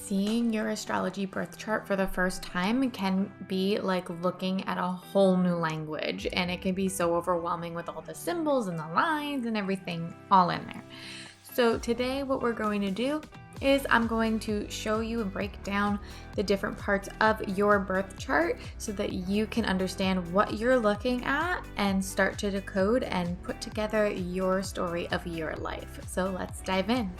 Seeing your astrology birth chart for the first time can be like looking at a whole new language, and it can be so overwhelming with all the symbols and the lines and everything all in there. So today what we're going to do is I'm going to show you and break down the different parts of your birth chart so that you can understand what you're looking at and start to decode and put together your story of your life. So let's dive in.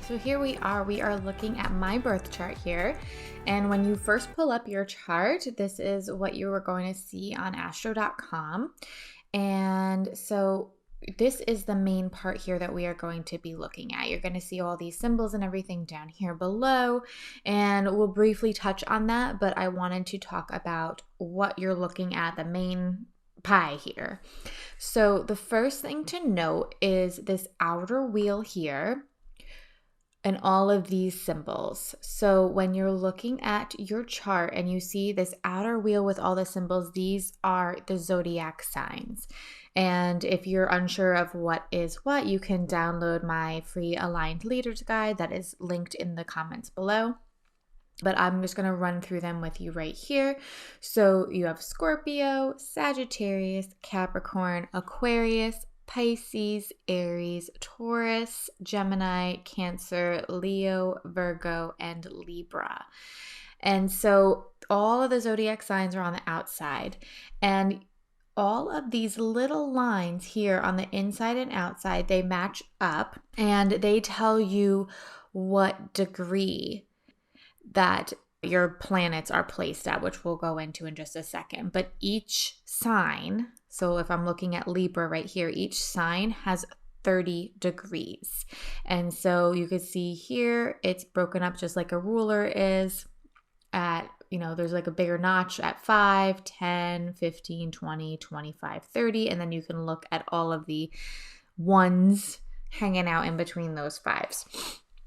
So here we are looking at my birth chart here. And when you first pull up your chart, this is what you are going to see on astro.com. And so this is the main part here that we are going to be looking at. You're going to see all these symbols and everything down here below, and we'll briefly touch on that, but I wanted to talk about what you're looking at, the main pie here. So the first thing to note is this outer wheel here and all of these symbols. So when you're looking at your chart and you see this outer wheel with all the symbols, these are the zodiac signs. And if you're unsure of what is what, you can download my free Aligned Leaders Guide that is linked in the comments below. But I'm just going to run through them with you right here. So you have Scorpio, Sagittarius, Capricorn, Aquarius, Pisces, Aries, Taurus, Gemini, Cancer, Leo, Virgo, and Libra. And so all of the zodiac signs are on the outside, and all of these little lines here on the inside and outside, they match up and they tell you what degree that your planets are placed at, which we'll go into in just a second. But each sign, so if I'm looking at Libra right here, each sign has 30 degrees. And so you can see here, it's broken up just like a ruler is at, there's like a bigger notch at 5, 10, 15, 20, 25, 30. And then you can look at all of the ones hanging out in between those fives.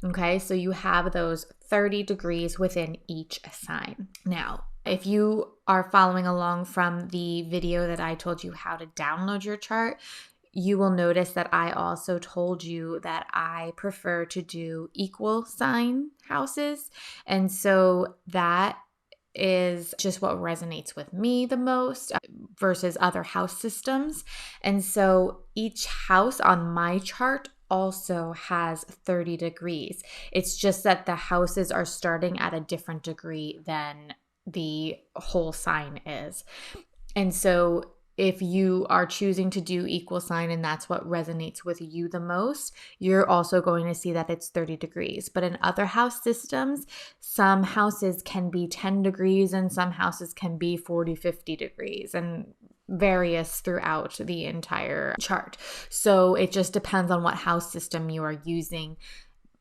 Okay, so you have those 30 degrees within each sign. Now, if you are following along from the video that I told you how to download your chart, you will notice that I also told you that I prefer to do equal sign houses. And so that is just what resonates with me the most versus other house systems. And so each house on my chart also has 30 degrees. It's just that the houses are starting at a different degree than the whole sign is. And so if you are choosing to do equal sign and that's what resonates with you the most, you're also going to see that it's 30 degrees. But in other house systems, some houses can be 10 degrees and some houses can be 40, 50 degrees and various throughout the entire chart. So it just depends on what house system you are using.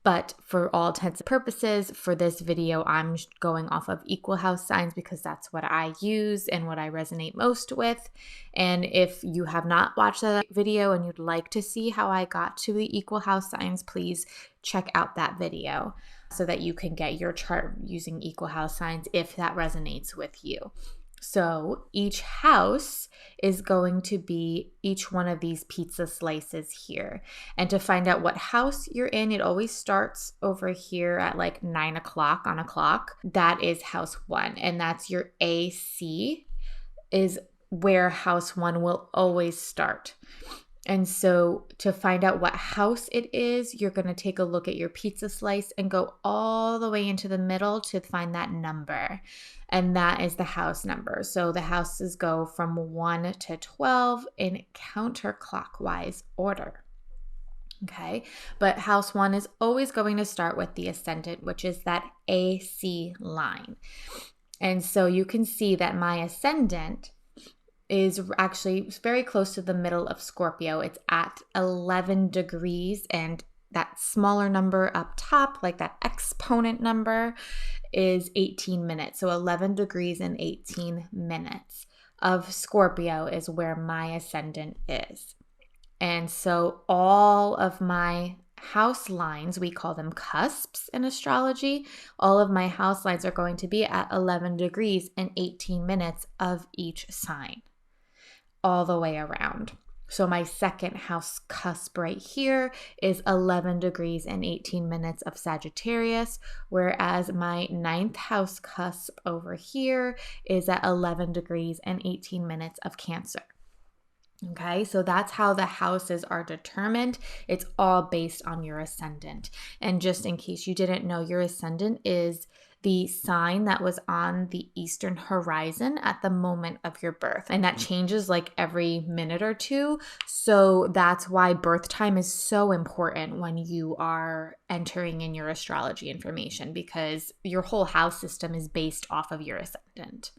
But for all intents and purposes, for this video, I'm going off of equal house signs because that's what I use and what I resonate most with. And if you have not watched that video and you'd like to see how I got to the equal house signs, please check out that video so that you can get your chart using equal house signs if that resonates with you. So each house is going to be each one of these pizza slices here. And to find out what house you're in, it always starts over here at like 9 o'clock on a clock. That is house 1. And that's your AC is where house 1 will always start. And so to find out what house it is, you're going to take a look at your pizza slice and go all the way into the middle to find that number. And that is the house number. So the houses go from 1 to 12 in counterclockwise order. Okay, but house 1 is always going to start with the ascendant, which is that AC line. And so you can see that my ascendant is actually very close to the middle of Scorpio. It's at 11 degrees, and that smaller number up top, like that exponent number, is 18 minutes. So 11 degrees and 18 minutes of Scorpio is where my ascendant is. And so all of my house lines, we call them cusps in astrology, all of my house lines are going to be at 11 degrees and 18 minutes of each sign, all the way around. So my second house cusp right here is 11 degrees and 18 minutes of Sagittarius, whereas my ninth house cusp over here is at 11 degrees and 18 minutes of Cancer. Okay, so that's how the houses are determined. It's all based on your ascendant. And just in case you didn't know, your ascendant is the sign that was on the eastern horizon at the moment of your birth. And that changes like every minute or two. So that's why birth time is so important when you are entering in your astrology information, because your whole house system is based off of your ascendant.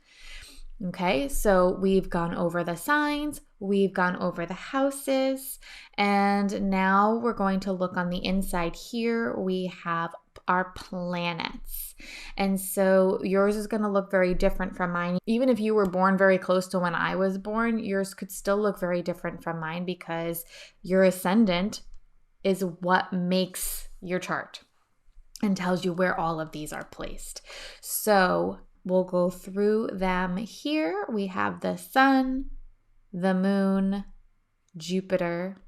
Okay, so we've gone over the signs, we've gone over the houses, and now we're going to look on the inside here. We have our planets. And so yours is going to look very different from mine. Even if you were born very close to when I was born, yours could still look very different from mine because your ascendant is what makes your chart and tells you where all of these are placed. So we'll go through them here. We have the sun, the moon, Jupiter,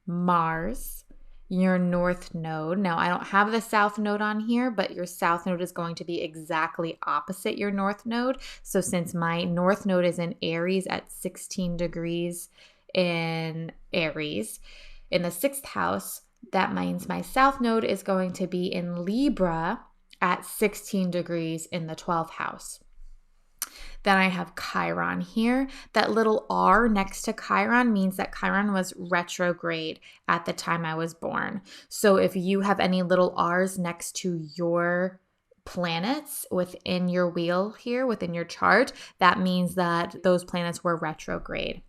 Mars, your north node. Now, I don't have the south node on here, but your south node is going to be exactly opposite your north node. So since my north node is in Aries at 16 degrees in Aries, in the 6th house, that means my south node is going to be in Libra at 16 degrees in the 12th house. Then I have Chiron here. That little R next to Chiron means that Chiron was retrograde at the time I was born. So if you have any little R's next to your planets within your wheel here, within your chart, that means that those planets were retrograde.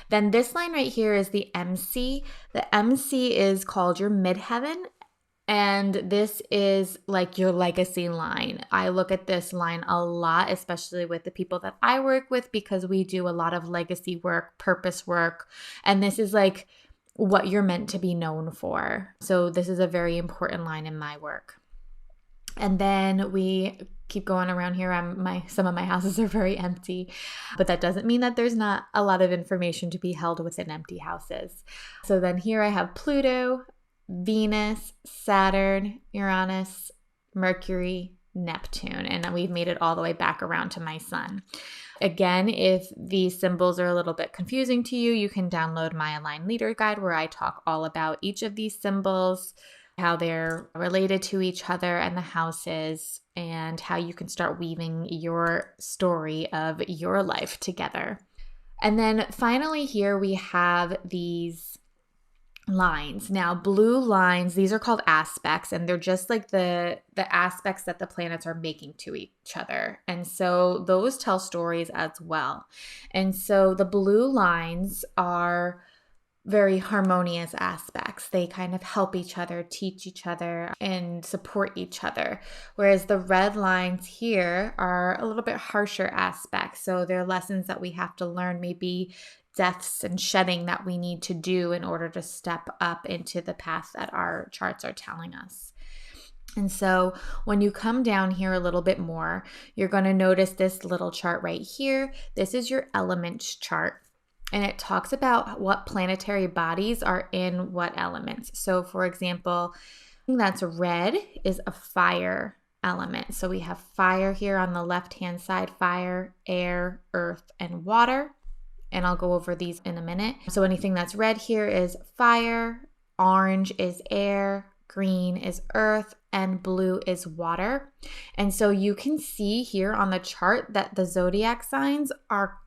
Then this line right here is the MC. The MC is called your midheaven. And this is like your legacy line. I look at this line a lot, especially with the people that I work with, because we do a lot of legacy work, purpose work. And this is like what you're meant to be known for. So this is a very important line in my work. And then we keep going around here. Some of my houses are very empty, but that doesn't mean that there's not a lot of information to be held within empty houses. So then here I have Pluto, Venus, Saturn, Uranus, Mercury, Neptune, and we've made it all the way back around to my sun. Again, if these symbols are a little bit confusing to you, you can download my Align Leader Guide where I talk all about each of these symbols, how they're related to each other and the houses, and how you can start weaving your story of your life together. And then finally here we have these lines. Now, blue lines, these are called aspects, and they're just like the aspects that the planets are making to each other. And so those tell stories as well. And so the blue lines are very harmonious aspects. They kind of help each other, teach each other, and support each other. Whereas the red lines here are a little bit harsher aspects. So they're lessons that we have to learn, maybe deaths and shedding that we need to do in order to step up into the path that our charts are telling us. And so when you come down here a little bit more, you're going to notice this little chart right here. This is your elements chart. And it talks about what planetary bodies are in what elements. So for example, that's red is a fire element. So we have fire here on the left-hand side, fire, air, earth, and water. And I'll go over these in a minute. So anything that's red here is fire, orange is air, green is earth, and blue is water. And so you can see here on the chart that the zodiac signs are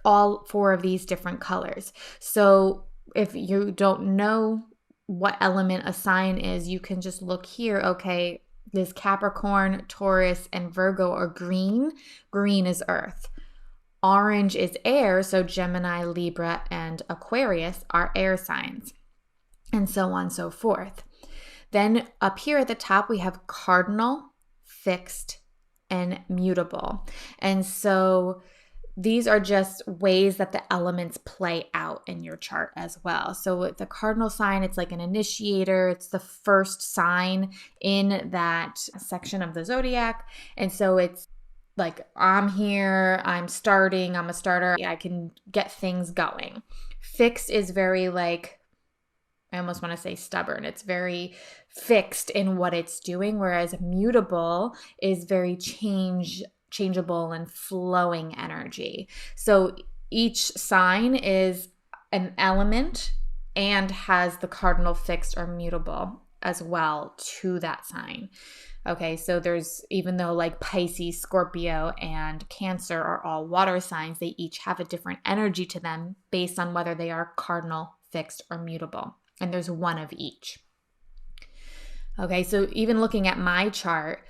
all 4 of these different colors. So if you don't know what element a sign is, you can just look here. Okay, this Capricorn, Taurus, and Virgo are green. Green is earth. Orange is air, so Gemini, Libra, and Aquarius are air signs, and so on and so forth. Then up here at the top, we have cardinal, fixed, and mutable. And so these are just ways that the elements play out in your chart as well. So with the cardinal sign, it's like an initiator. It's the first sign in that section of the zodiac. And so it's like, I'm here, I'm starting, I'm a starter, I can get things going. Fixed is very like, I almost want to say stubborn. It's very fixed in what it's doing, whereas mutable is very changeable and flowing energy. So each sign is an element and has the cardinal fixed or mutable as well to that sign. Okay, so there's, even though like Pisces, Scorpio, and Cancer are all water signs, they each have a different energy to them based on whether they are cardinal, fixed, or mutable. And there's one of each. Okay, so even looking at my chart,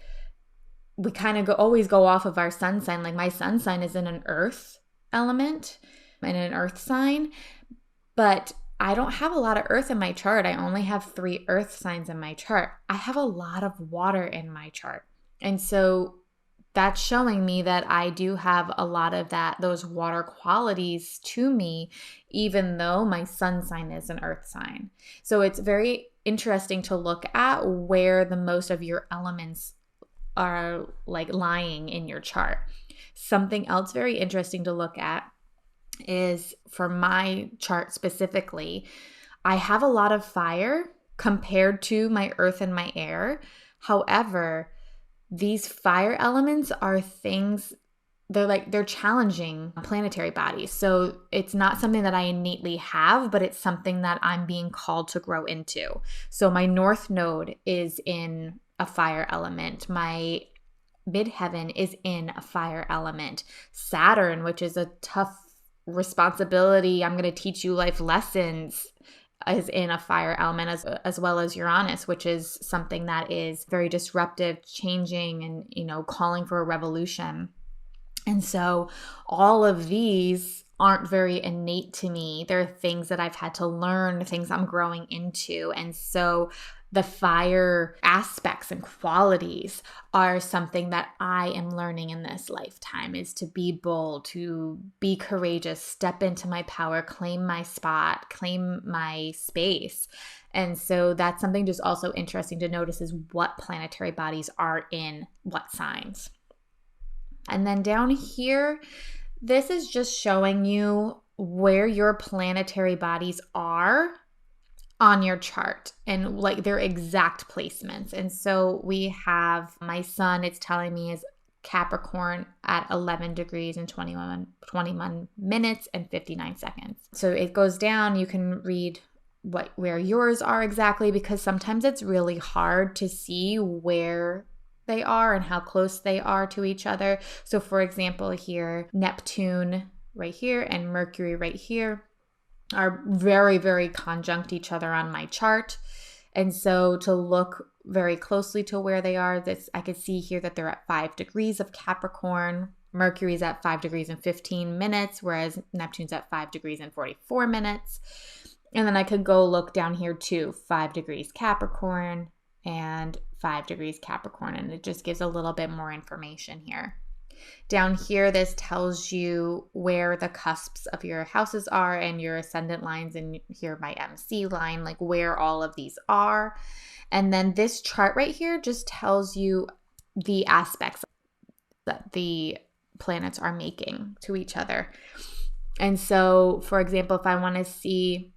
we kind of always go off of our sun sign. Like my sun sign is in an earth element and an earth sign, but I don't have a lot of earth in my chart. I only have 3 earth signs in my chart. I have a lot of water in my chart. And so that's showing me that I do have a lot of those water qualities to me, even though my sun sign is an earth sign. So it's very interesting to look at where the most of your elements are like lying in your chart. Something else very interesting to look at is, for my chart specifically, I have a lot of fire compared to my earth and my air. However, these fire elements are things, they're challenging planetary bodies. So it's not something that I innately have, but it's something that I'm being called to grow into. So my North Node is in a fire element. My midheaven is in a fire element. Saturn, which is a tough responsibility, I'm going to teach you life lessons, is in a fire element, as well as Uranus, which is something that is very disruptive, changing, and calling for a revolution. And so all of these aren't very innate to me. They're things that I've had to learn, things I'm growing into. And so the fire aspects and qualities are something that I am learning in this lifetime, is to be bold, to be courageous, step into my power, claim my spot, claim my space. And so that's something just also interesting to notice, is what planetary bodies are in what signs. And then down here, this is just showing you where your planetary bodies are on your chart and like their exact placements. And so we have my sun, it's telling me, is Capricorn at 11 degrees and 21 minutes and 59 seconds. So it goes down. You can read where yours are exactly, because sometimes it's really hard to see where they are and how close they are to each other. So for example, here, Neptune right here and Mercury right here are very, very conjunct each other on my chart. And so to look very closely to where they are, I could see here that they're at 5 degrees of Capricorn. Mercury's at 5 degrees and 15 minutes, whereas Neptune's at 5 degrees and 44 minutes. And then I could go look down here too, 5 degrees Capricorn and 5 degrees Capricorn. And it just gives a little bit more information here. Down here, this tells you where the cusps of your houses are and your ascendant lines, and here my MC line, like where all of these are. And then this chart right here just tells you the aspects that the planets are making to each other. And so, for example, if I want to see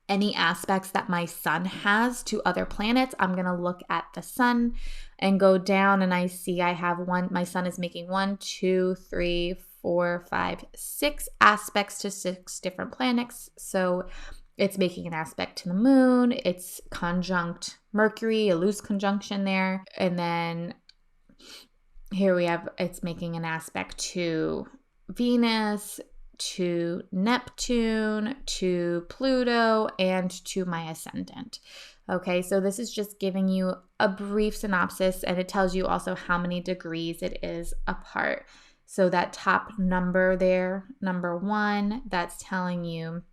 any aspects that my sun has to other planets, I'm going to look at the sun and go down, and I see I have my sun is making 1, 2, 3, 4, 5, 6 aspects to 6 different planets. So it's making an aspect to the moon, it's conjunct Mercury, a loose conjunction there. And then here we have, it's making an aspect to Venus, to Neptune, to Pluto, and to my ascendant. Okay, so this is just giving you a brief synopsis, and it tells you also how many degrees it is apart. So that top number there, number 1, that's telling you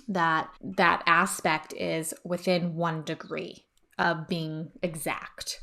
that that aspect is within 1 degree of being exact.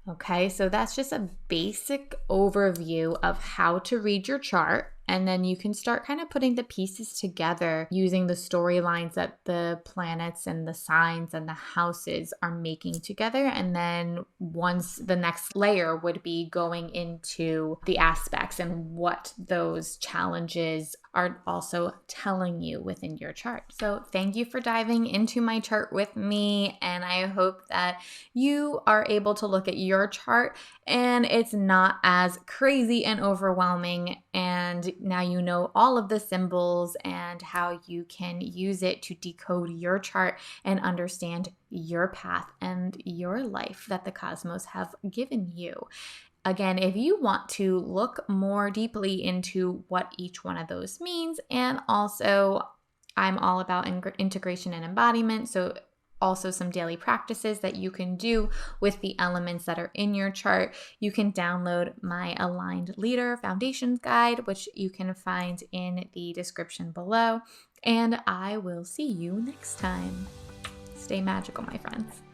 Okay, so that's just a basic overview of how to read your chart And then you can start kind of putting the pieces together using the storylines that the planets and the signs and the houses are making together. And then once the next layer would be going into the aspects and what those challenges are also telling you within your chart. So thank you for diving into my chart with me. And I hope that you are able to look at your chart and it's not as crazy and overwhelming. And now you know all of the symbols and how you can use it to decode your chart and understand your path and your life that the cosmos have given you. Again, if you want to look more deeply into what each one of those means, and also I'm all about integration and embodiment, so also some daily practices that you can do with the elements that are in your chart, you can download my Aligned Leader Foundations Guide, which you can find in the description below. And I will see you next time. Stay magical, my friends.